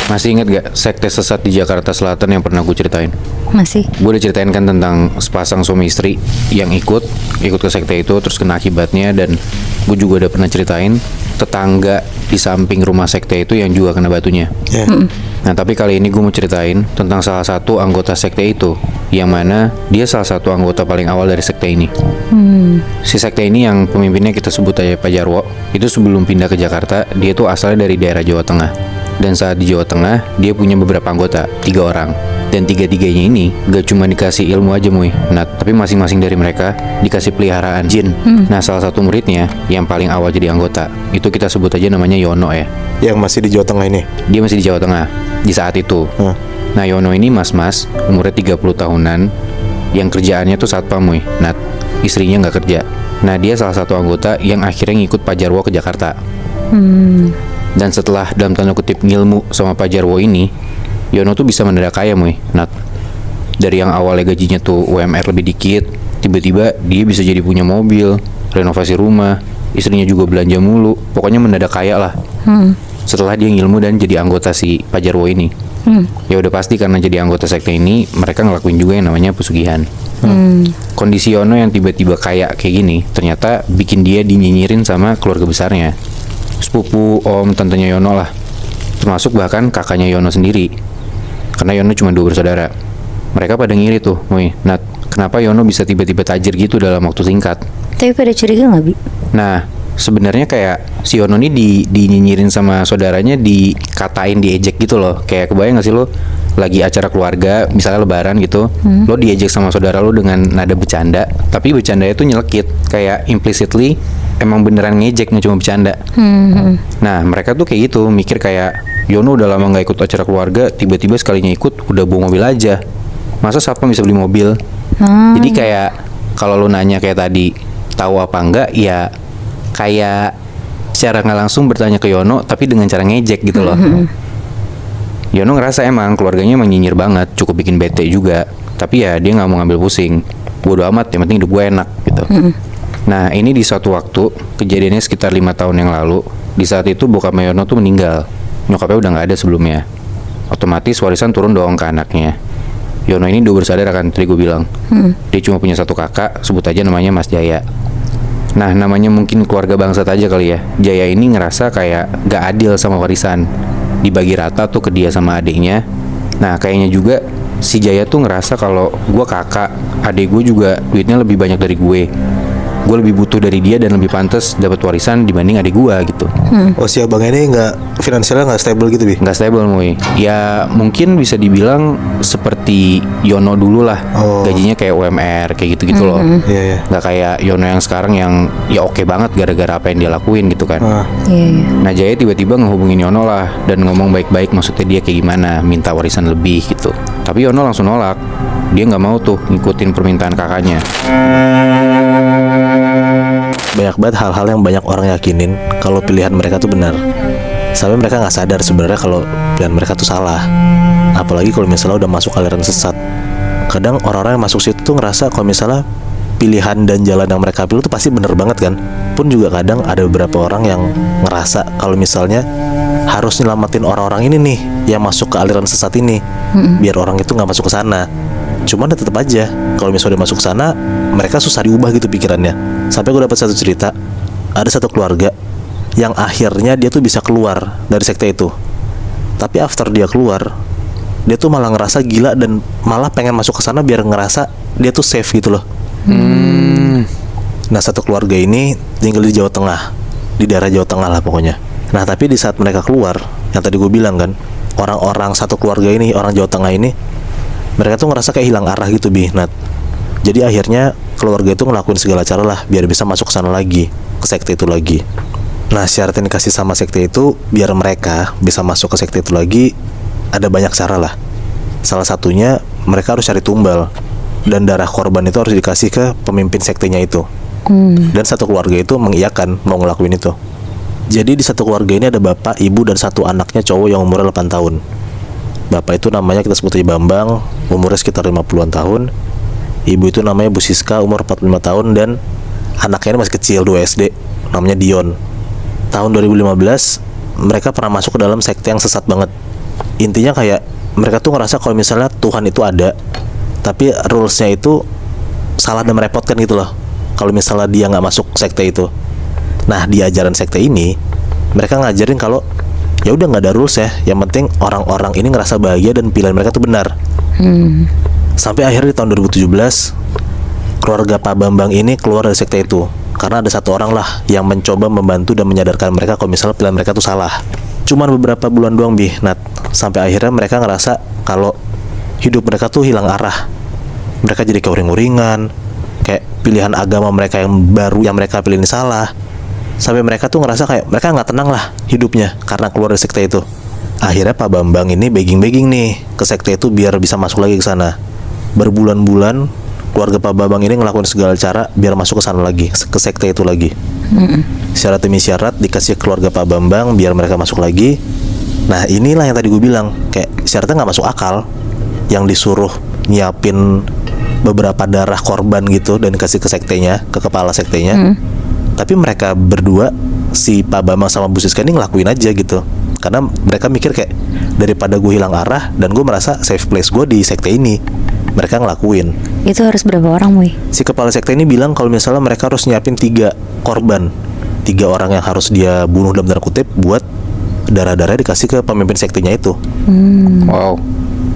Masih ingat gak sekte sesat di Jakarta Selatan yang pernah gue ceritain? Masih. Gue udah ceritain kan tentang sepasang suami istri yang ikut ke sekte itu, terus kena akibatnya. Dan gue juga udah pernah ceritain tetangga di samping rumah sekte itu yang juga kena batunya. Nah tapi kali ini gue mau ceritain tentang salah satu anggota sekte itu, yang mana dia salah satu anggota paling awal dari sekte ini. Si sekte ini yang pemimpinnya kita sebut aja Pak Jarwo. Itu sebelum pindah ke Jakarta, dia tuh asalnya dari daerah Jawa Tengah. Dan saat di Jawa Tengah, dia punya beberapa anggota, 3 orang. Dan tiga-tiganya ini gak cuma dikasih ilmu aja Muy, nah tapi masing-masing dari mereka dikasih peliharaan jin. Nah salah satu muridnya yang paling awal jadi anggota, itu kita sebut aja namanya Yono ya. Yang masih di Jawa Tengah ini? Dia masih di Jawa Tengah di saat itu. Nah Yono ini mas-mas, umurnya 30 tahunan, yang kerjaannya tuh satpam Muy. Nah istrinya gak kerja. Nah dia salah satu anggota yang akhirnya ngikut Pak Jarwo ke Jakarta. Dan setelah dalam tanda kutip ngilmu sama Pak Jarwo ini, Yono tuh bisa mendadak kaya Muy. Nat, dari yang awalnya gajinya tuh UMR lebih dikit, tiba-tiba dia bisa jadi punya mobil, renovasi rumah, istrinya juga belanja mulu, pokoknya mendadak kaya lah. Setelah dia ngilmu dan jadi anggota si Pak Jarwo ini. Ya udah pasti karena jadi anggota sekte ini, mereka ngelakuin juga yang namanya pesugihan. Kondisi Yono yang tiba-tiba kaya kayak gini ternyata bikin dia dinyinyirin sama keluarga besarnya, sepupu, om, tantenya Yono lah, termasuk bahkan kakaknya Yono sendiri. Karena Yono cuma 2 bersaudara. Mereka pada ngiri tuh, Muy. Nat, kenapa Yono bisa tiba-tiba tajir gitu dalam waktu singkat? Tapi pada curiga gak, Bi? Nah, sebenarnya kayak si Yono ini dinyinyirin sama saudaranya, dikatain, diejek gitu loh. Kayak kebayang gak sih lo lagi acara keluarga, misalnya lebaran gitu, lo diejek sama saudara lo dengan nada bercanda, tapi bercandanya tuh nyelekit, kayak implicitly emang beneran ngejek, nggak cuma bercanda. Nah mereka tuh kayak gitu, mikir kayak Yono udah lama nggak ikut acara keluarga, tiba-tiba sekalinya ikut udah bawa mobil aja. Masa siapa bisa beli mobil? Jadi kayak kalau lo nanya kayak tadi tahu apa enggak, ya kayak secara nggak langsung bertanya ke Yono, tapi dengan cara ngejek gitu loh. Yono ngerasa emang keluarganya emang nyinyir banget, cukup bikin bete juga. Tapi ya dia nggak mau ngambil pusing. Bodo amat, yang penting hidup gue enak gitu. Nah ini di suatu waktu, kejadiannya sekitar 5 tahun yang lalu. Di saat itu bokap Yono tuh meninggal. Nyokapnya udah nggak ada sebelumnya. Otomatis warisan turun dong ke anaknya. Yono ini 2 bersaudara kan, tadi gue bilang. Dia cuma punya 1 kakak, sebut aja namanya Mas Jaya. Nah namanya mungkin keluarga bangsat aja kali ya. Jaya ini ngerasa kayak gak adil sama warisan, dibagi rata tuh ke dia sama adiknya. Nah kayaknya juga si Jaya tuh ngerasa kalau gue kakak, adik gue juga duitnya lebih banyak dari gue lebih butuh dari dia dan lebih pantas dapat warisan dibanding adik gue gitu. Oh si abang ini finansialnya nggak stable gitu Bi? Nggak stable Muy. Ya mungkin bisa dibilang seperti Yono dulu lah. Gajinya kayak UMR kayak gitu-gitu loh. Iya. Nggak kayak Yono yang sekarang yang ya oke banget gara-gara apa yang dia lakuin gitu kan. Nah Jaya tiba-tiba ngehubungin Yono lah dan ngomong baik-baik, maksudnya dia kayak gimana, minta warisan lebih gitu. Tapi Yono langsung nolak. Dia nggak mau tuh ngikutin permintaan kakaknya. Banyak banget hal-hal yang banyak orang yakinin kalau pilihan mereka tuh benar, sampai mereka nggak sadar sebenarnya kalau pilihan mereka tuh salah. Apalagi kalau misalnya udah masuk aliran sesat. Kadang orang-orang yang masuk situ tuh ngerasa kalau misalnya pilihan dan jalan yang mereka pilih tuh pasti bener banget kan. Pun juga kadang ada beberapa orang yang ngerasa kalau misalnya harus nyelamatin orang-orang ini nih yang masuk ke aliran sesat ini, biar orang itu nggak masuk ke sana. Cuman tetap aja kalau misalnya udah masuk ke sana, mereka susah diubah gitu pikirannya. Sampai gue dapat satu cerita, ada satu keluarga yang akhirnya dia tuh bisa keluar dari sekte itu. Tapi after dia keluar, dia tuh malah ngerasa gila dan malah pengen masuk ke sana biar ngerasa dia tuh safe gitu loh. Nah satu keluarga ini tinggal di Jawa Tengah, di daerah Jawa Tengah lah pokoknya. Nah tapi di saat mereka keluar, yang tadi gue bilang kan, orang-orang satu keluarga ini, orang Jawa Tengah ini, mereka tuh ngerasa kayak hilang arah gitu Bi, Nat. Jadi akhirnya keluarga itu ngelakuin segala cara lah biar bisa masuk ke sana lagi, ke sekte itu lagi. Nah syarat yang dikasih sama sekte itu biar mereka bisa masuk ke sekte itu lagi, ada banyak cara lah. Salah satunya mereka harus cari tumbal, dan darah korban itu harus dikasih ke pemimpin sektenya itu. Dan satu keluarga itu mengiyakan mau ngelakuin itu. Jadi di satu keluarga ini ada bapak, ibu, dan 1 anaknya cowok yang umurnya 8 tahun. Bapak itu namanya kita sebut aja Bambang, umurnya sekitar 50-an tahun. Ibu itu namanya Bu Siska, umur 45 tahun. Dan anaknya ini masih kecil, 2 SD, namanya Dion. Tahun 2015 mereka pernah masuk ke dalam sekte yang sesat banget. intinya kayak mereka tuh ngerasa kalau misalnya Tuhan itu ada, tapi rulesnya itu salah dan merepotkan gitu loh. Kalau misalnya dia nggak masuk sekte itu. Nah di ajaran sekte ini mereka ngajarin kalau ya udah nggak ada rules ya. Yang penting orang-orang ini ngerasa bahagia dan pilihan mereka tuh benar. Sampai akhirnya di tahun 2017 keluarga Pak Bambang ini keluar dari sekte itu karena ada satu orang lah yang mencoba membantu dan menyadarkan mereka kalau misalnya pilihan mereka tuh salah. Cuman beberapa bulan doang Nat. Sampai akhirnya mereka ngerasa kalau hidup mereka tuh hilang arah. Mereka jadi keuring-uringan, kayak pilihan agama mereka yang baru yang mereka pilih ini salah. Sampai mereka tuh ngerasa kayak mereka nggak tenang lah hidupnya karena keluar dari sekte itu. Akhirnya Pak Bambang ini begging-begging nih ke sekte itu biar bisa masuk lagi ke sana. Berbulan-bulan keluarga Pak Bambang ini ngelakuin segala cara biar masuk ke sana lagi, ke sekte itu lagi. Syarat demi syarat dikasih keluarga Pak Bambang biar mereka masuk lagi. Nah inilah yang tadi gue bilang, kayak syaratnya nggak masuk akal. Yang disuruh nyiapin beberapa darah korban gitu dan dikasih ke sektenya, ke kepala sektenya. Tapi mereka berdua, si Pak Bambang sama Bu Siska ini ngelakuin aja gitu. Karena mereka mikir kayak daripada gue hilang arah dan gue merasa safe place gue di sekte ini, mereka ngelakuin. Itu harus berapa orang, Muy? Si kepala sekte ini bilang kalau misalnya mereka harus nyiapin 3 korban, 3 orang yang harus dia bunuh dalam tanda kutip buat darah-darah dikasih ke pemimpin sektenya itu. Wow.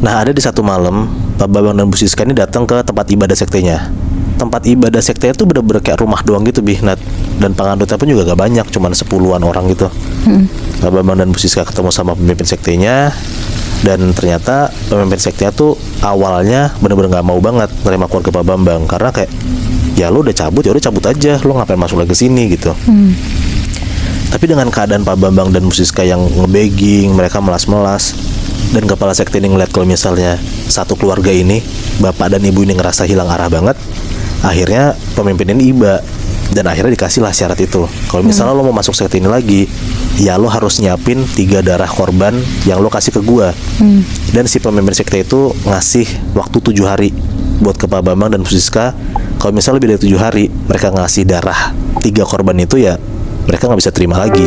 Nah ada di satu malam Pak Bambang dan Bu Siska ini datang ke tempat ibadah sektenya. Tempat ibadah sektenya itu bener-bener kayak rumah doang gitu Nat. Dan pengandutnya pun juga gak banyak, cuman 10-an orang gitu. Pak Bambang dan Bu Siska ketemu sama pemimpin sektenya. Dan ternyata pemimpin sektenya tuh awalnya bener-bener gak mau banget nerima keluarga Pak Bambang. Karena kayak ya lo udah cabut, ya udah cabut aja, lo ngapain masuk lagi ke sini gitu. Tapi dengan keadaan Pak Bambang dan Bu Siska yang ngebegging, mereka melas-melas, dan kepala sekte ini ngeliat kalau misalnya satu keluarga ini, bapak dan ibu ini ngerasa hilang arah banget, akhirnya pemimpin ini iba. Dan akhirnya dikasihlah syarat itu, kalau misalnya lo mau masuk sekte ini lagi, ya lo harus nyiapin 3 darah korban yang lo kasih ke gua. Dan si pemimpin sekte itu ngasih waktu 7 hari buat ke Pak Bambang dan Bu Siska. Kalau misalnya lebih dari 7 hari mereka ngasih darah 3 korban itu, ya mereka nggak bisa terima lagi.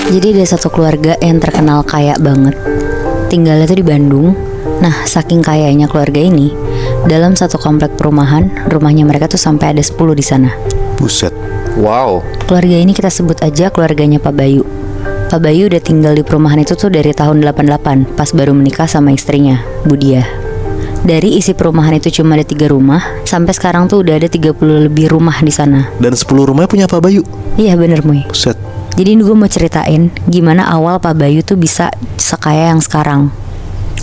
Jadi ada satu keluarga yang terkenal kaya banget. Tinggalnya tuh di Bandung. Nah, saking kayanya keluarga ini, dalam satu komplek perumahan, rumahnya mereka tuh sampai ada 10 di sana. Buset. Wow. Keluarga ini kita sebut aja keluarganya Pak Bayu. Pak Bayu udah tinggal di perumahan itu tuh dari tahun 88, pas baru menikah sama istrinya, Bu Diah. Dari isi perumahan itu cuma ada 3 rumah, sampai sekarang tuh udah ada 30 lebih rumah di sana. Dan 10 rumahnya punya Pak Bayu. Iya bener, Muy. Buset. Jadi gue mau ceritain gimana awal Pak Bayu tuh bisa sekaya yang sekarang.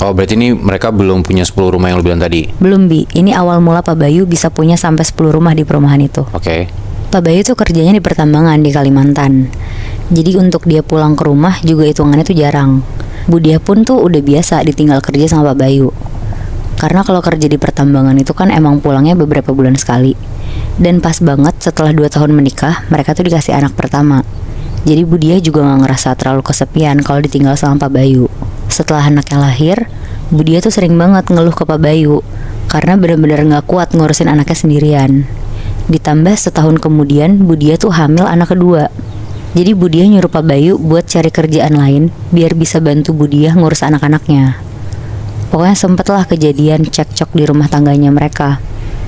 Oh berarti ini mereka belum punya 10 rumah yang lu bilang tadi? Belum, Bi. Ini awal mula Pak Bayu bisa punya sampai 10 rumah di perumahan itu. Oke. Pak Bayu tuh kerjanya di pertambangan di Kalimantan. Jadi untuk dia pulang ke rumah juga hitungannya tuh jarang. Bu Diah pun tuh udah biasa ditinggal kerja sama Pak Bayu. Karena kalau kerja di pertambangan itu kan emang pulangnya beberapa bulan sekali. Dan pas banget setelah 2 tahun menikah, mereka tuh dikasih anak pertama. Jadi Bu Diah juga gak ngerasa terlalu kesepian kalau ditinggal sama Pak Bayu. Setelah anaknya lahir, Bu Diah tuh sering banget ngeluh ke Pak Bayu karena benar-benar gak kuat ngurusin anaknya sendirian. Ditambah setahun kemudian Bu Diah tuh hamil anak kedua. Jadi Bu Diah nyuruh Pak Bayu buat cari kerjaan lain biar bisa bantu Bu Diah ngurus anak-anaknya. Pokoknya sempetlah kejadian cekcok di rumah tangganya mereka.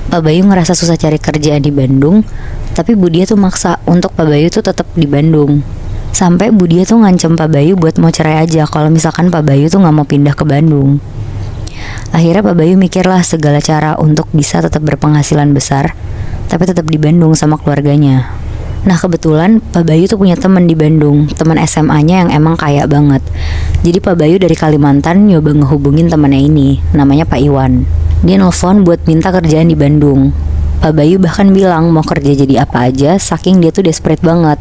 Pak Bayu ngerasa susah cari kerjaan di Bandung, tapi Bu Diah tuh maksa untuk Pak Bayu tuh tetap di Bandung. Sampai Bu Diah tuh ngancem Pak Bayu buat mau cerai aja kalau misalkan Pak Bayu tuh gak mau pindah ke Bandung. Akhirnya Pak Bayu mikirlah segala cara untuk bisa tetap berpenghasilan besar, tapi tetap di Bandung sama keluarganya. Nah kebetulan Pak Bayu tuh punya teman di Bandung, teman SMA-nya yang emang kaya banget. Jadi Pak Bayu dari Kalimantan nyoba ngehubungin temannya ini, namanya Pak Iwan. Dia nelfon buat minta kerjaan di Bandung. Pak Bayu bahkan bilang mau kerja jadi apa aja, saking dia tuh desperate banget.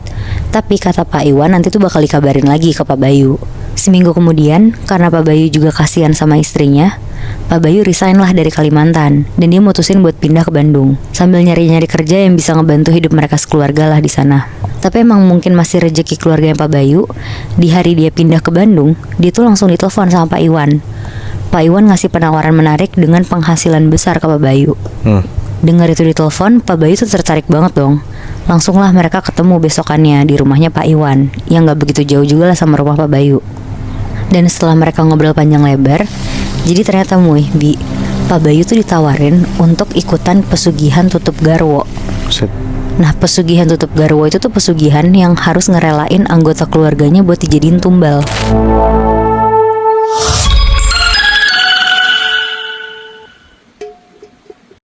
Tapi kata Pak Iwan nanti tuh bakal dikabarin lagi ke Pak Bayu. Seminggu kemudian, karena Pak Bayu juga kasihan sama istrinya, Pak Bayu resign lah dari Kalimantan dan dia mutusin buat pindah ke Bandung sambil nyari-nyari kerja yang bisa ngebantu hidup mereka sekeluarga lah di sana. Tapi emang mungkin masih rezeki keluarganya Pak Bayu. Di hari dia pindah ke Bandung, dia tuh langsung ditelepon sama Pak Iwan. Pak Iwan ngasih penawaran menarik dengan penghasilan besar ke Pak Bayu. Dengar itu di telepon, Pak Bayu tuh tertarik banget dong. Langsunglah mereka ketemu besokannya di rumahnya Pak Iwan, yang gak begitu jauh juga lah sama rumah Pak Bayu. Dan setelah mereka ngobrol panjang lebar, jadi ternyata Bi, Pak Bayu tuh ditawarin untuk ikutan pesugihan tutup garwo. Set. Nah, pesugihan tutup garwo itu tuh pesugihan yang harus ngerelain anggota keluarganya buat dijadiin tumbal.